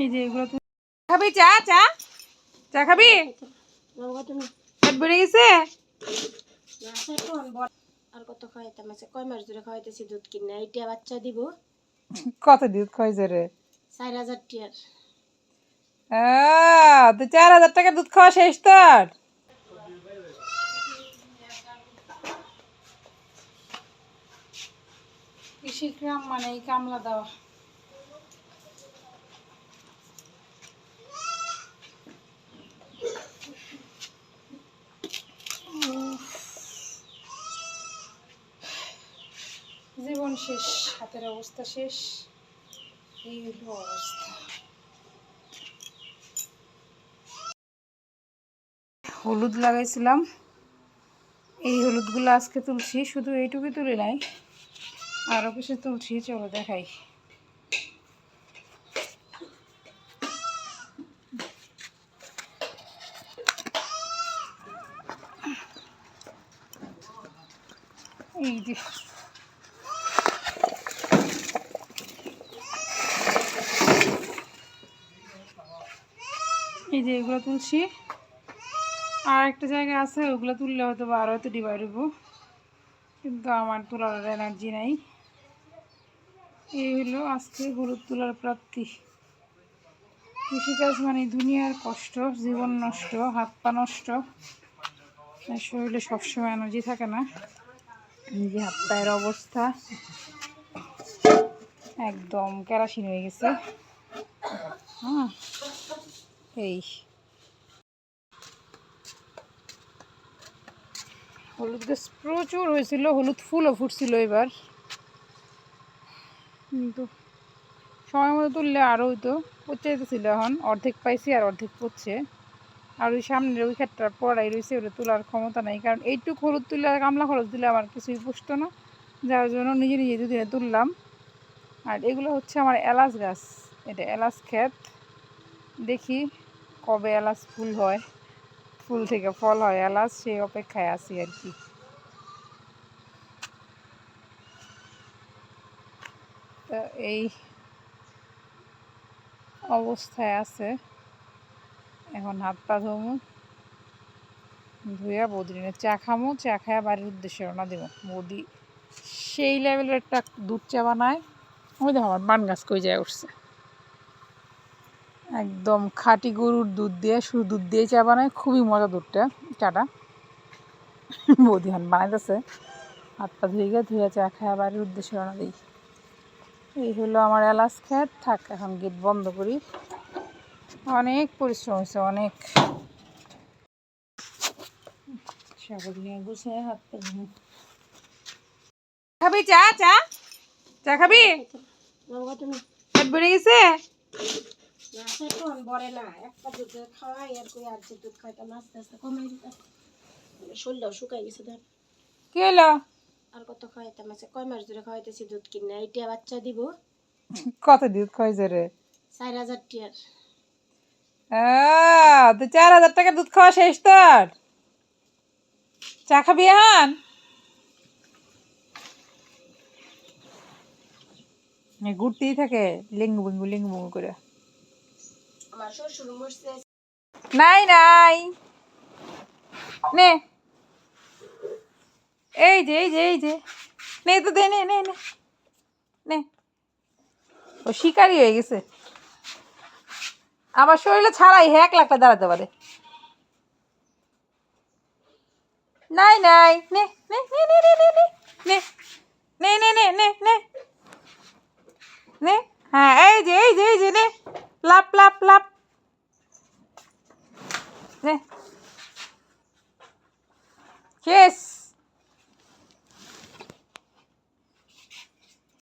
এই যে এগুলো তুই খাবি, চা চা চা খাবি? পেট ভরে গেছে? আর কত খাওয়াইতাম, কয় মাস ধরে খাওয়াইতেছি দুধ কিনে, এইটা বাচ্চা দিব। কত দুধ খাইছে রে? 4000 টিয়ার। তো 4000 টাকা দুধ খাওয়া শেষ তোর? কৃষিগ্রাম মানে এই কামলা দেওয়া। জীবন শেষ, হাতের অবস্থা শেষ, এই হলো অবস্থা। হলুদ লাগাইছিলাম, এই হলুদগুলো আজকে তুলছি, শুধু এইটুকুই তুলে নাই, আরও কিছু তুলছি, চলো দেখাই। এই যে এগুলো তুলছি, আর একটা জায়গায় আছে ওগুলো তুললে হয়তো বা আরও হয়তো ডিভাইড হইব, কিন্তু আমার তোলার এনার্জি নাই। এই হলো আজকে হলুদ তোলার প্রাপ্তি। কৃষিকাজ মানে দুনিয়ার কষ্ট, জীবন নষ্ট, হাত পা নষ্ট, শরীরে সবসময় এনার্জি থাকে না। এই যে হাত পায়ের অবস্থা একদম কেরাসিন হয়ে গেছে। এই হলুদ গাছ প্রচুর হয়েছিল, হলুদ ফুলও ফুটছিল এবার, কিন্তু সময় মতো তুললে আরও হইতো। পচাইতেছিল, এখন অর্ধেক পাইছি আর অর্ধেক পড়ছে। আর ওই সামনের ওই ক্ষেত্রে পড়াই রয়েছে, ওটা তোলার ক্ষমতা নাই, কারণ এইটুকু হলুদ তুলে গামলা খরচ দিলে আমার কিছুই পুষতো না, যার জন্য নিজে নিজে দুদিনে তুললাম। আর এগুলো হচ্ছে আমার এলাচ গাছ, এটা এলাচ ক্ষেত। দেখি কবে এলাচ ফুল হয়, ফুল থেকে ফল হয় এলাচ, সেই অপেক্ষায় আছি আর কি। তো এই অবস্থায় আছে, এখন হাত পা ধোমু, ধুইয়া বৌদিনের চা খামো, চা খাইয়া বাড়ির উদ্দেশ্যে রওনা দেবো। বৌদি সেই লেভেলের একটা দুধ চা বানায়, ওই দেখো আমার পান গাছ কই যায় উঠছে, একদম খাঁটি গরুর দুধ দিয়ে, শুধু দুধ দিয়ে চা বানায়, খুবই মজা দুধটা, চাটা। বৌদি এখন বানাইতেছে, হাত পা ধুইয়া চা খাইয়া বাড়ির উদ্দেশ্যে রওনা দিই। এই হলো আমার এলাচ ক্ষেত। থাক, এখন গেট বন্ধ করি, অনেক পরিশ্রম হয়েছে, অনেক। সাগর নিয়ে গুছায় হাত পা ধুমু। খাবি চা চা চা খাবি? পেট ভরে গেছে? বরে না, একটা দুধ খাওয়াই আর কই, আর যে দুধ খাইতাম আস্তে আস্তে কমাই দিতাম, শরীরটাও শুকাই গেছে। ধর কি হলো? আর কত খাওয়াইতাম, কয় মাস ধরে খাওয়াইতেছি দুধ কিনে, এইটা বাচ্চা দিব। কত দুধ খাইছে রে? 4000 টিয়ার। তো 4000 টাকা দুধ খাওয়া শেষ তোর? চা খাবি এখন? ঘুরতেই থাকে লিঙ্গু বিঙ্গু করে। আমার শ্বশুর মরছে। নাই নাই, নে এই যে নে তো দে, নে নে নে নে। ও শিকারি হয়ে গেছে, আমার শরীরে ছাড়াই 1,00,000 দাঁড়াতে পারে। নাই নাই, নে নে নে নে নে নে নে নে নে নে নে নে নে। হ্যাঁ এই যে নে, লাপ লাপ লাপ, নে।